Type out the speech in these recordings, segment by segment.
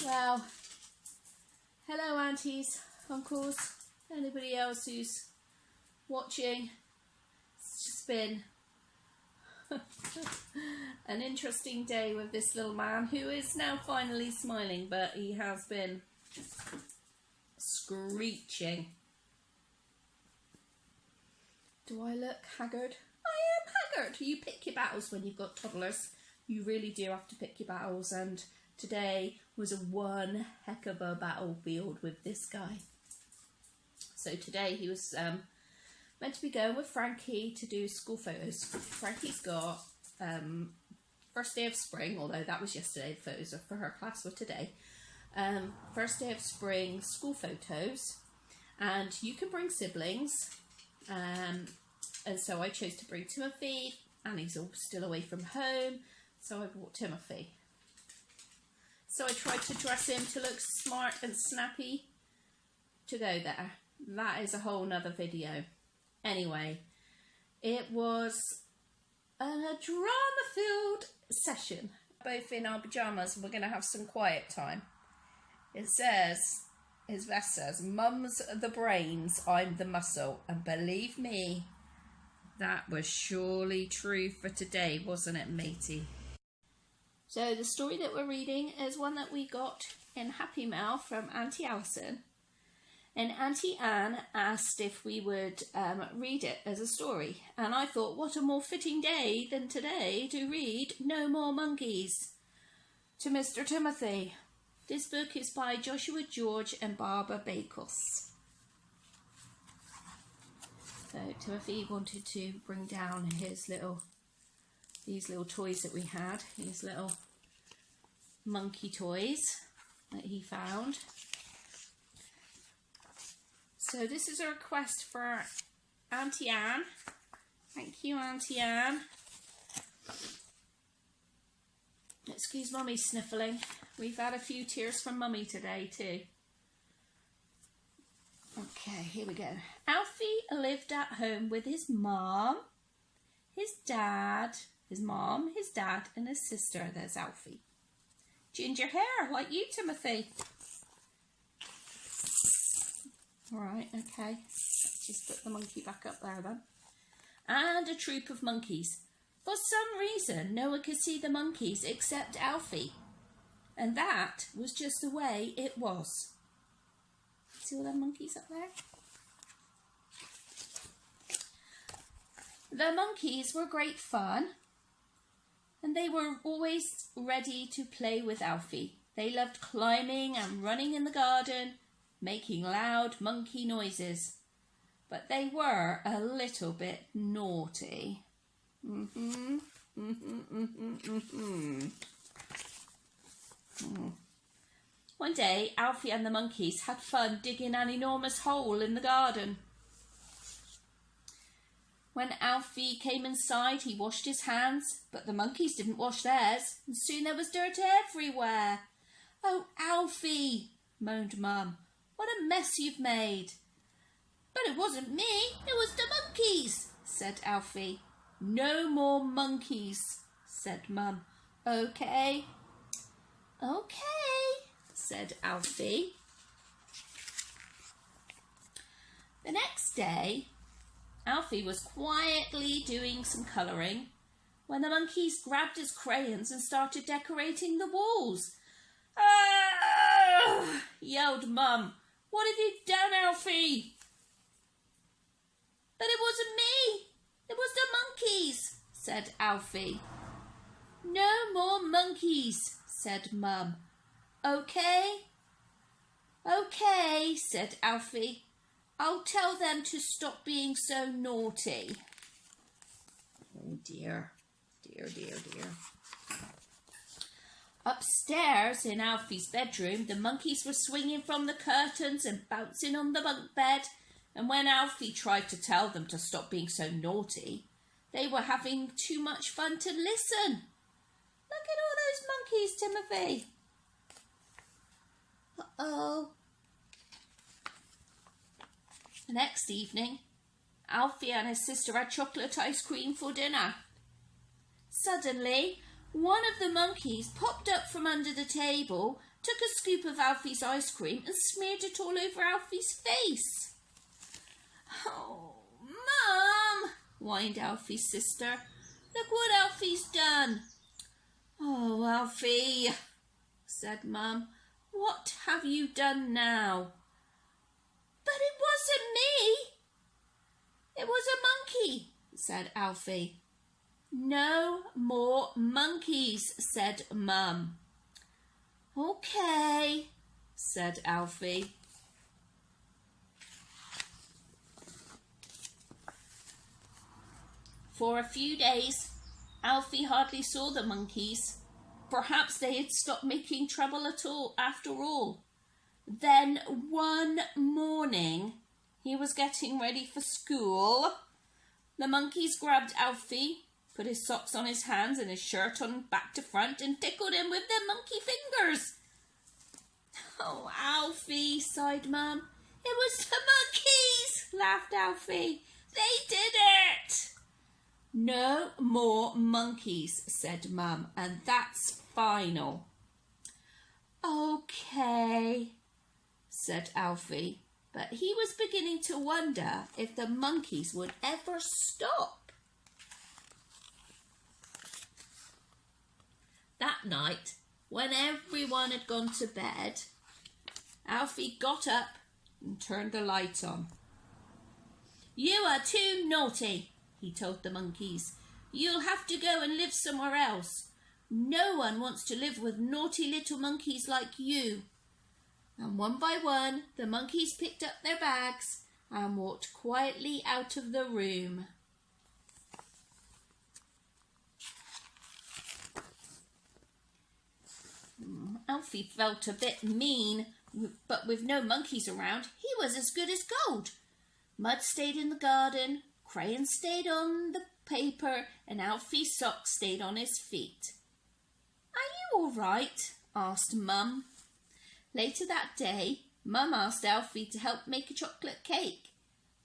Well, hello aunties, uncles, anybody else who's watching. It's just been an interesting day with this little man who is now finally smiling, but he has been screeching. Do I look haggard? I am haggard. You pick your battles when you've got toddlers. You really do have to pick your battles, and today was one heck of a battlefield with this guy. So today he was meant to be going with Frankie to do school photos. Frankie's got first day of spring, although that was yesterday, the photos for her class were today. First day of spring school photos, and you can bring siblings, and so I chose to bring Timothy, and he's all still away from home, so I brought Timothy. So I tried to dress him to look smart and snappy to go there. That is a whole nother video. Anyway, it was a drama-filled session. Both in our pyjamas, and we're going to have some quiet time. It says, his vest says, "Mum's the brains, I'm the muscle." And believe me, that was surely true for today, wasn't it, matey? So the story that we're reading is one that we got in Happy Mail from Auntie Alison. And Auntie Anne asked if we would read it as a story. And I thought, what a more fitting day than today to read No More Monkeys to Mr. Timothy. This book is by Joshua George and Barbara Bakos. So Timothy wanted to bring down his these little toys that we had, these little monkey toys that he found. So this is a request for Auntie Anne. Thank you, Auntie Anne. Excuse Mummy sniffling. We've had a few tears from Mummy today too. Okay, here we go. Alfie lived at home with his mom, his dad, his mom, his dad and his sister. There's Alfie. Ginger hair, like you, Timothy. Alright, okay. Let's just put the monkey back up there then. And a troop of monkeys. For some reason, no one could see the monkeys except Alfie. And that was just the way it was. See all the monkeys up there? The monkeys were great fun, and they were always ready to play with Alfie. They loved climbing and running in the garden, making loud monkey noises. But they were a little bit naughty. One day, Alfie and the monkeys had fun digging an enormous hole in the garden. When Alfie came inside, he washed his hands, but the monkeys didn't wash theirs, and soon there was dirt everywhere. "Oh, Alfie," moaned Mum, "what a mess you've made." "But it wasn't me, it was the monkeys," said Alfie. "No more monkeys," said Mum. "Okay." "Okay," said Alfie. The next day, Alfie was quietly doing some colouring when the monkeys grabbed his crayons and started decorating the walls. "Ah!" yelled Mum. "What have you done, Alfie?" "But it wasn't me, it was the monkeys," said Alfie. "No more monkeys," said Mum. "Okay." "Okay," said Alfie. "I'll tell them to stop being so naughty." Oh dear, dear, dear, dear. Upstairs in Alfie's bedroom, the monkeys were swinging from the curtains and bouncing on the bunk bed. And when Alfie tried to tell them to stop being so naughty, they were having too much fun to listen. Look at all those monkeys, Timothy. Uh-oh. The next evening, Alfie and his sister had chocolate ice cream for dinner. Suddenly, One of the monkeys popped up from under the table, took a scoop of Alfie's ice cream and smeared it all over Alfie's face. "Oh, Mum," whined Alfie's sister. "Look what Alfie's done." "Oh, Alfie," said Mum, "what have you done now?" "But it wasn't me. It was a monkey," said Alfie. "No more monkeys," said Mum. "Okay," said Alfie. For a few days, Alfie hardly saw the monkeys. Perhaps they had stopped making trouble at all after all. Then one morning, he was getting ready for school. The monkeys grabbed Alfie, put his socks on his hands and his shirt on back to front and tickled him with their monkey fingers. "Oh, Alfie," sighed Mum. "It was the monkeys," laughed Alfie. "They did it." "No more monkeys," said Mum, "and that's final." "Okay," said Alfie, but he was beginning to wonder if the monkeys would ever stop. That night, when everyone had gone to bed, Alfie got up and turned the light on. "You are too naughty," he told the monkeys. "You'll have to go and live somewhere else. No one wants to live with naughty little monkeys like you." And one by one, the monkeys picked up their bags and walked quietly out of the room. Alfie felt a bit mean, but with no monkeys around, he was as good as gold. Mud stayed in the garden, crayons stayed on the paper, and Alfie's socks stayed on his feet. "Are you all right?" asked Mum. Later that day, Mum asked Alfie to help make a chocolate cake.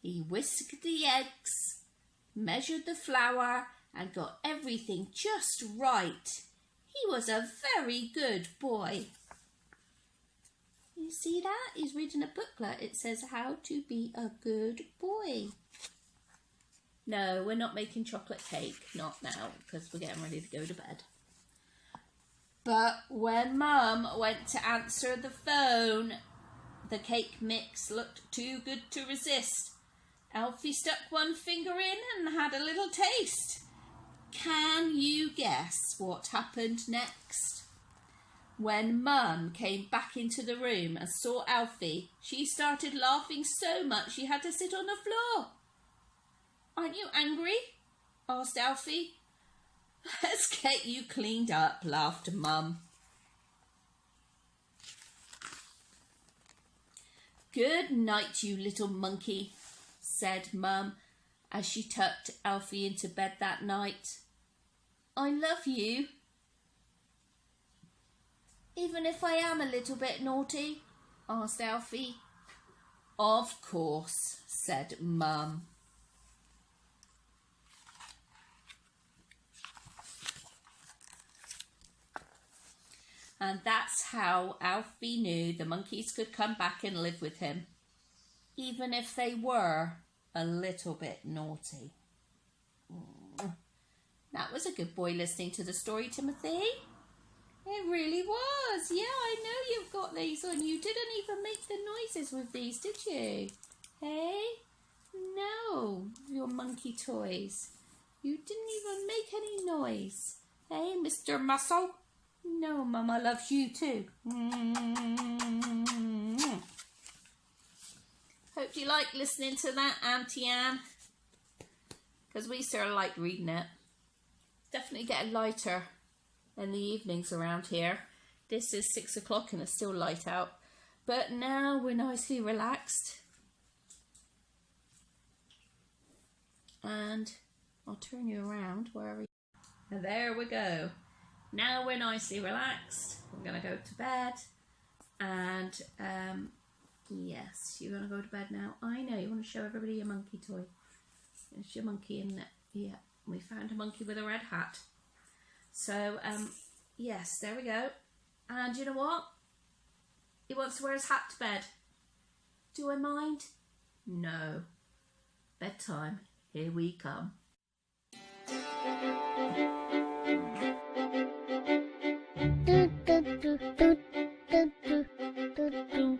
He whisked the eggs, measured the flour, and got everything just right. He was a very good boy. You see that? He's reading a booklet. It says how to be a good boy. No, we're not making chocolate cake. Not now, because we're getting ready to go to bed. But when Mum went to answer the phone, the cake mix looked too good to resist. Alfie stuck one finger in and had a little taste. Can you guess what happened next? When Mum came back into the room and saw Alfie, she started laughing so much she had to sit on the floor. "Aren't you angry?" asked Alfie. "Let's get you cleaned up," laughed Mum. "Good night, you little monkey," said Mum as she tucked Alfie into bed that night. "I love you." "Even if I am a little bit naughty?" asked Alfie. "Of course," said Mum. And that's how Alfie knew the monkeys could come back and live with him, even if they were a little bit naughty. That was a good boy listening to the story, Timothy. It really was. Yeah, I know you've got these on. You didn't even make the noises with these, did you? Hey? No, your monkey toys. You didn't even make any noise. Hey, Mr. Muscle? No, Mama loves you too. Hope you like listening to that, Auntie Anne, because we sort of like reading it. Definitely getting lighter in the evenings around here. This is 6 o'clock and it's still light out, but now we're nicely relaxed. And I'll turn you around wherever you are. And there we go. Now we're nicely relaxed. We're going to go to bed. And yes, you're going to go to bed now. I know, you want to show everybody your monkey toy. It's your monkey, isn't it? Yeah, we found a monkey with a red hat. So, yes, there we go. And you know what? He wants to wear his hat to bed. Do I mind? No. Bedtime. Here we come. Do, do, do, do, do, do, do, do.